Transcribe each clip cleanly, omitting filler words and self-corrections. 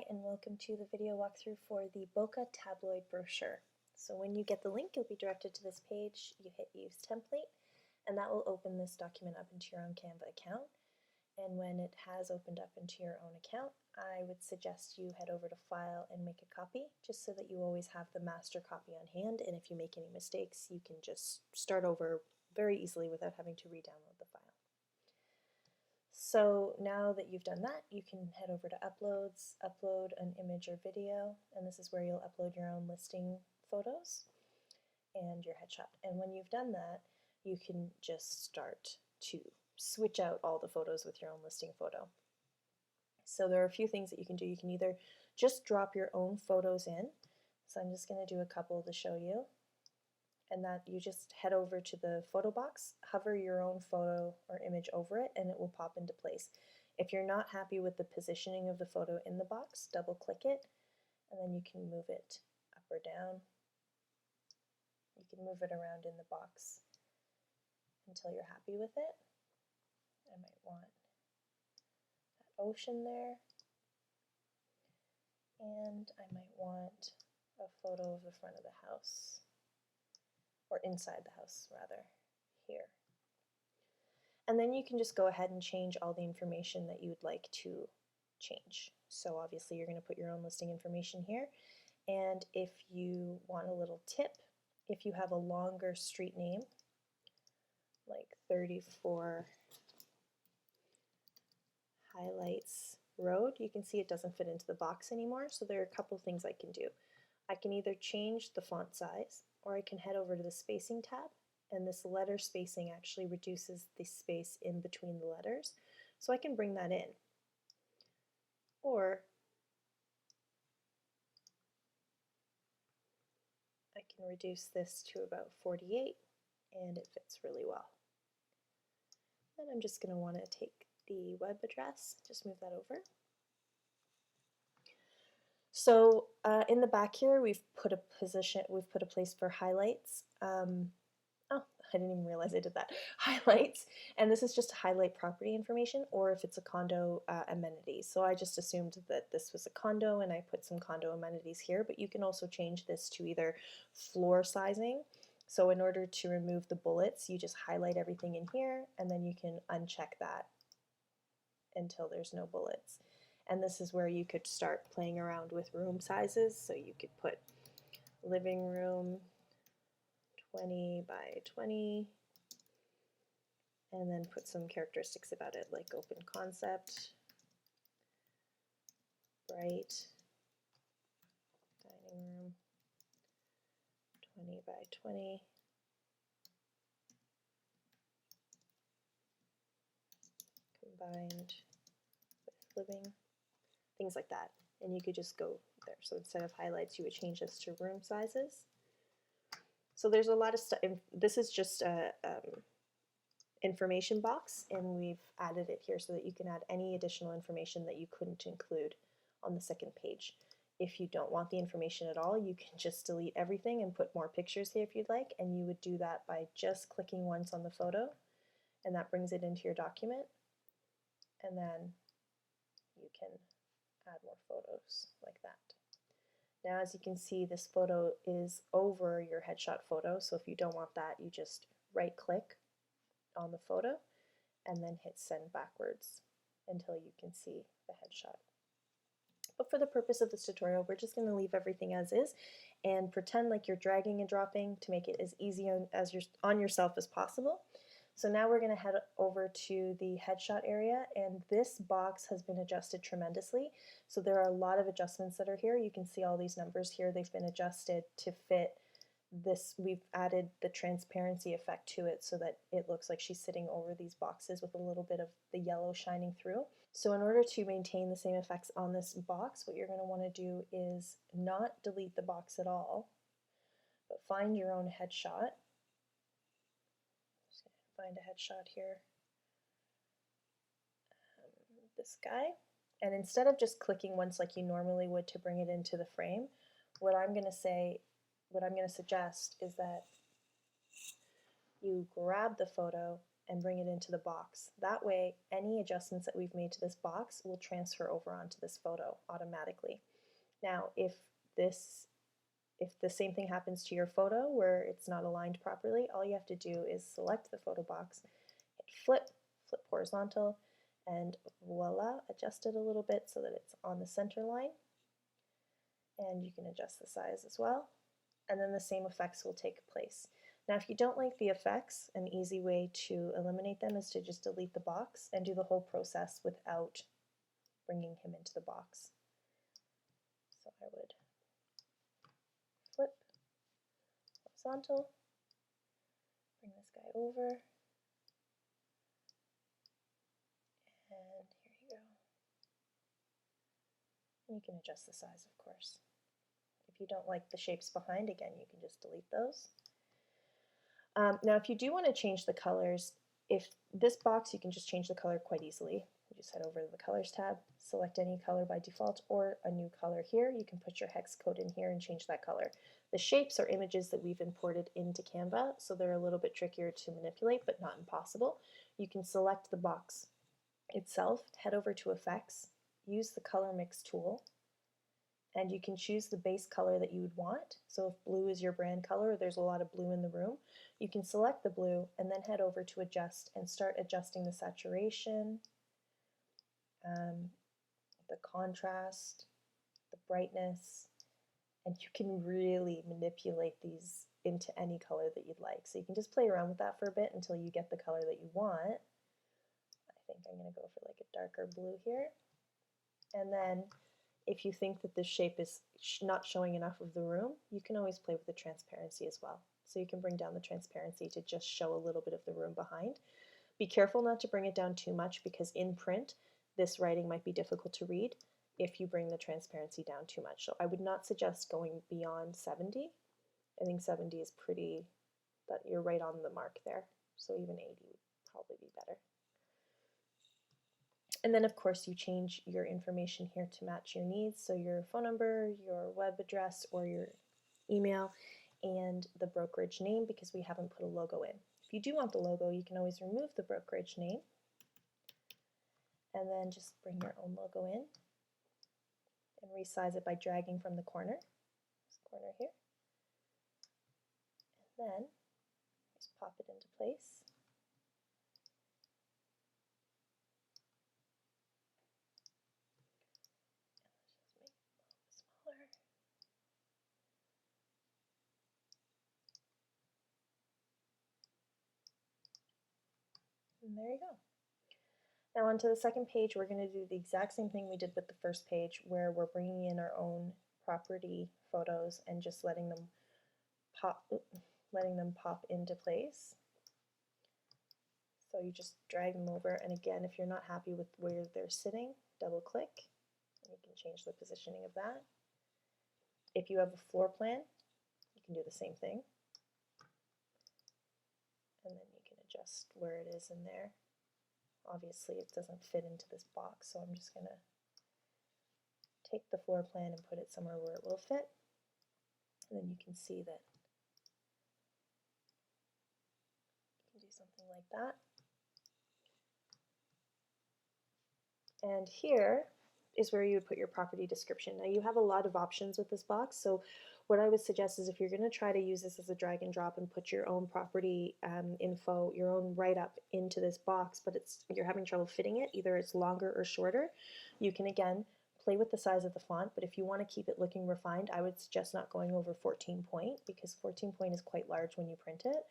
Hi, and welcome to the video walkthrough for the Boca Tabloid Brochure. So when you get the link, you'll be directed to this page. You hit Use Template, and that will open this document up into your own Canva account. And when it has opened up into your own account, I would suggest you head over to File and make a copy, just so that you always have the master copy on hand, and if you make any mistakes, you can just start over very easily without having to re-download the file. So now that you've done that, you can head over to Uploads, upload an image or video, and this is where you'll upload your own listing photos and your headshot. And when you've done that, you can just start to switch out all the photos with your own listing photo. So there are a few things that you can do. You can either just drop your own photos in. So I'm just going to do a couple to show you. And that you just head over to the photo box, hover your own photo or image over it, and it will pop into place. If you're not happy with the positioning of the photo in the box, double click it, and then you can move it up or down. You can move it around in the box until you're happy with it. I might want that ocean there, and I might want a photo of the front of the house. Or inside the house rather, here. And then you can just go ahead and change all the information that you would like to change. So obviously you're going to put your own listing information here, and if you want a little tip, if you have a longer street name, like 34 Highlights Road, you can see it doesn't fit into the box anymore, so there are a couple things I can do. I can either change the font size, or I can head over to the spacing tab, and this letter spacing actually reduces the space in between the letters, so I can bring that in. Or I can reduce this to about 48, and it fits really well. Then I'm just going to want to take the web address, just move that over. So in the back here, we've put a place for highlights. Oh, I didn't even realize I did that. Highlights, and this is just to highlight property information, or if it's a condo amenities. So I just assumed that this was a condo, and I put some condo amenities here, but you can also change this to either floor sizing. So in order to remove the bullets, you just highlight everything in here, and then you can uncheck that until there's no bullets. And this is where you could start playing around with room sizes. So you could put living room 20 by 20, and then put some characteristics about it, like open concept, bright, dining room 20 by 20, combined with living, things like that. And you could just go there. So instead of highlights, you would change this to room sizes. So there's a lot of stuff. This is just a information box, and we've added it here so that you can add any additional information that you couldn't include on the second page. If you don't want the information at all, you can just delete everything and put more pictures here if you'd like, and you would do that by just clicking once on the photo, and that brings it into your document, and then you can add more photos like that. Now, as you can see, this photo is over your headshot photo, so if you don't want that, you just right-click on the photo and then hit send backwards until you can see the headshot. But for the purpose of this tutorial, we're just going to leave everything as is and pretend like you're dragging and dropping to make it as easy on yourself as possible. So now we're going to head over to the headshot area, and this box has been adjusted tremendously. So there are a lot of adjustments that are here. You can see all these numbers here. They've been adjusted to fit this. We've added the transparency effect to it so that it looks like she's sitting over these boxes with a little bit of the yellow shining through. So in order to maintain the same effects on this box, what you're going to want to do is not delete the box at all, but find your own headshot. Find a headshot here, this guy, and instead of just clicking once like you normally would to bring it into the frame, what I'm going to suggest is that you grab the photo and bring it into the box. That way, any adjustments that we've made to this box will transfer over onto this photo automatically. Now, if the same thing happens to your photo where it's not aligned properly, all you have to do is select the photo box, hit flip horizontal, and voila, adjust it a little bit so that it's on the center line. And you can adjust the size as well. And then the same effects will take place. Now, if you don't like the effects, an easy way to eliminate them is to just delete the box and do the whole process without bringing him into the box. So I would flip horizontal, bring this guy over, and here you go. And you can adjust the size, of course. If you don't like the shapes behind, again, you can just delete those. Now, if you do want to change the colors, if this box, you can just change the color quite easily. You just head over to the Colors tab, select any color by default or a new color here. You can put your hex code in here and change that color. The shapes are images that we've imported into Canva, so they're a little bit trickier to manipulate, but not impossible. You can select the box itself, head over to Effects, use the Color Mix tool, and you can choose the base color that you would want. So if blue is your brand color, there's a lot of blue in the room, you can select the blue and then head over to Adjust and start adjusting the saturation, the contrast, the brightness, and you can really manipulate these into any color that you'd like. So you can just play around with that for a bit until you get the color that you want. I think I'm going to go for like a darker blue here. And then if you think that this shape is not showing enough of the room, you can always play with the transparency as well. So you can bring down the transparency to just show a little bit of the room behind. Be careful not to bring it down too much because in print, this writing might be difficult to read if you bring the transparency down too much. So I would not suggest going beyond 70. I think 70 is pretty, but you're right on the mark there. So even 80 would probably be better. And then of course you change your information here to match your needs. So your phone number, your web address or your email, and the brokerage name because we haven't put a logo in. If you do want the logo, you can always remove the brokerage name and then just bring your own logo in and resize it by dragging from the corner, this corner here, and then just pop it into place. And there you go. Now onto the second page, we're going to do the exact same thing we did with the first page where we're bringing in our own property photos and just letting them pop into place. So you just drag them over, and again, if you're not happy with where they're sitting, double click and you can change the positioning of that. If you have a floor plan, you can do the same thing. And then you can adjust where it is in there. Obviously it doesn't fit into this box, so I'm just going to take the floor plan and put it somewhere where it will fit. And then you can see that you can do something like that. And here is where you would put your property description. Now you have a lot of options with this box, so what I would suggest is if you're going to try to use this as a drag and drop and put your own property info, your own write-up into this box, but you're having trouble fitting it, either it's longer or shorter, you can again play with the size of the font, but if you want to keep it looking refined, I would suggest not going over 14 point because 14 point is quite large when you print it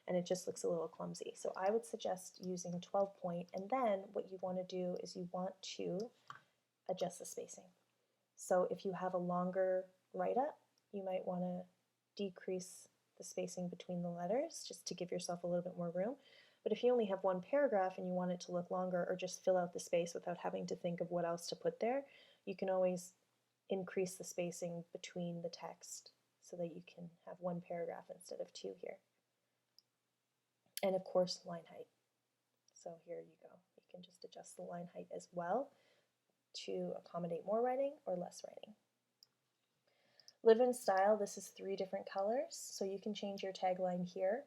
and it just looks a little clumsy. So I would suggest using 12 point, and then what you want to do is you want to adjust the spacing. So if you have a longer write-up, you might want to decrease the spacing between the letters just to give yourself a little bit more room. But if you only have one paragraph and you want it to look longer or just fill out the space without having to think of what else to put there, you can always increase the spacing between the text so that you can have one paragraph instead of two here. And of course, line height. So here you go. You can just adjust the line height as well to accommodate more writing or less writing. Live in style, this is 3 different colors, so you can change your tagline here.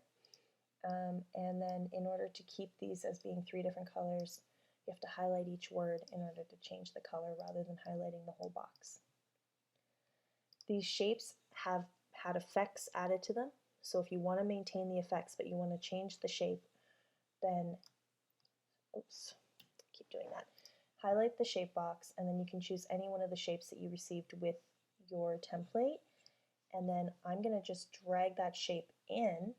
And then in order to keep these as being 3 different colors, you have to highlight each word in order to change the color rather than highlighting the whole box. These shapes have had effects added to them, so if you want to maintain the effects but you want to change the shape, then, oops, keep doing that. Highlight the shape box, and then you can choose any one of the shapes that you received with your template, and then I'm going to just drag that shape in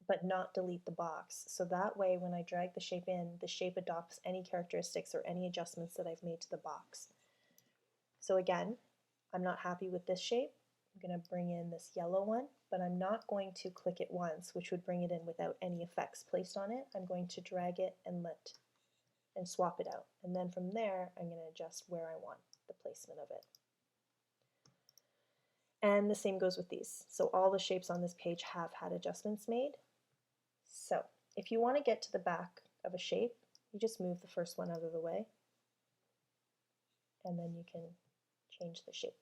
but not delete the box. So that way when I drag the shape in, the shape adopts any characteristics or any adjustments that I've made to the box. So again, I'm not happy with this shape. I'm going to bring in this yellow one, but I'm not going to click it once, which would bring it in without any effects placed on it. I'm going to drag it and swap it out. And then from there, I'm going to adjust where I want the placement of it. And the same goes with these. So all the shapes on this page have had adjustments made. So if you want to get to the back of a shape, you just move the first one out of the way, and then you can change the shape.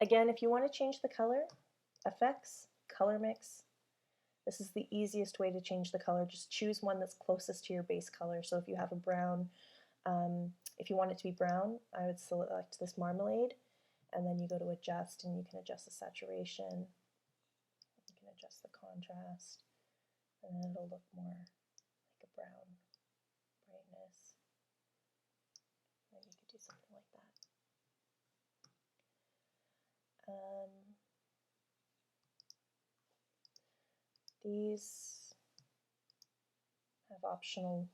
Again, if you want to change the color, effects, color mix, this is the easiest way to change the color. Just choose one that's closest to your base color. So if you have a brown, if you want it to be brown, I would select this marmalade, and then you go to adjust, and you can adjust the saturation, you can adjust the contrast, and then it'll look more like a brown brightness. And you could do something like that. These have optional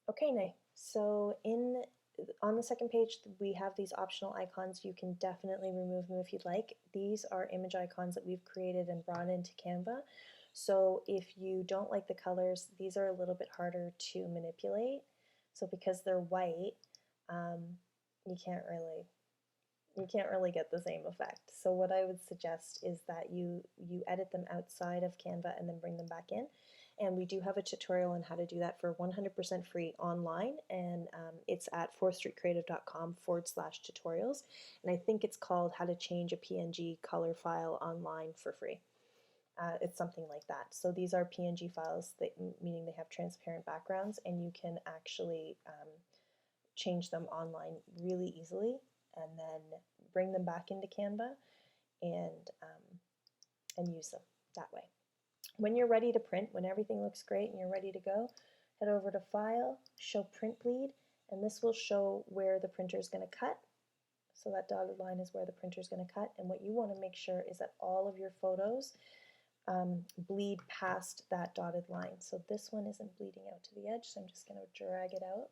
Okay, nice. So on the second page, we have these optional icons. You can definitely remove them if you'd like. These are image icons that we've created and brought into Canva. So if you don't like the colors, these are a little bit harder to manipulate. So because they're white, you can't really get the same effect. So what I would suggest is that you edit them outside of Canva and then bring them back in. And we do have a tutorial on how to do that for 100% free online, and it's at 4thstreetcreative.com/tutorials. And I think it's called How to Change a PNG Color File Online for Free. It's something like that. So these are PNG files, meaning they have transparent backgrounds, and you can actually change them online really easily, and then bring them back into Canva and use them that way. When you're ready to print, when everything looks great and you're ready to go, head over to File, Show Print Bleed, and this will show where the printer is going to cut. So that dotted line is where the printer is going to cut, and what you want to make sure is that all of your photos bleed past that dotted line. So this one isn't bleeding out to the edge, so I'm just going to drag it out,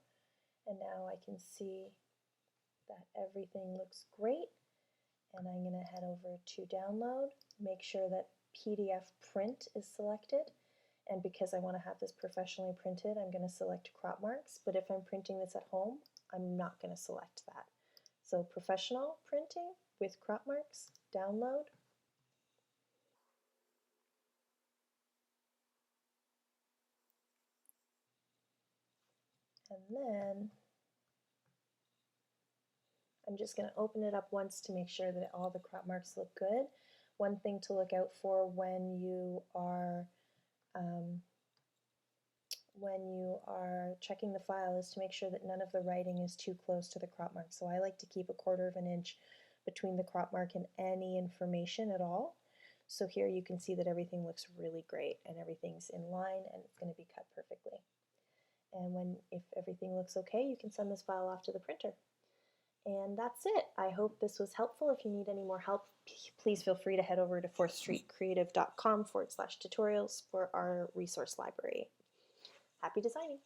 and now I can see that everything looks great. And I'm going to head over to Download, make sure that PDF Print is selected, and because I want to have this professionally printed, I'm going to select crop marks, but if I'm printing this at home, I'm not going to select that. So professional printing with crop marks, download. And then I'm just going to open it up once to make sure that all the crop marks look good. One thing to look out for when you are checking the file is to make sure that none of the writing is too close to the crop mark. So I like to keep 1/4 of an inch between the crop mark and any information at all. So here you can see that everything looks really great and everything's in line and it's going to be cut perfectly. And if everything looks okay, you can send this file off to the printer. And that's it. I hope this was helpful. If you need any more help, please feel free to head over to 4thstreetcreative.com/tutorials for our resource library. Happy designing!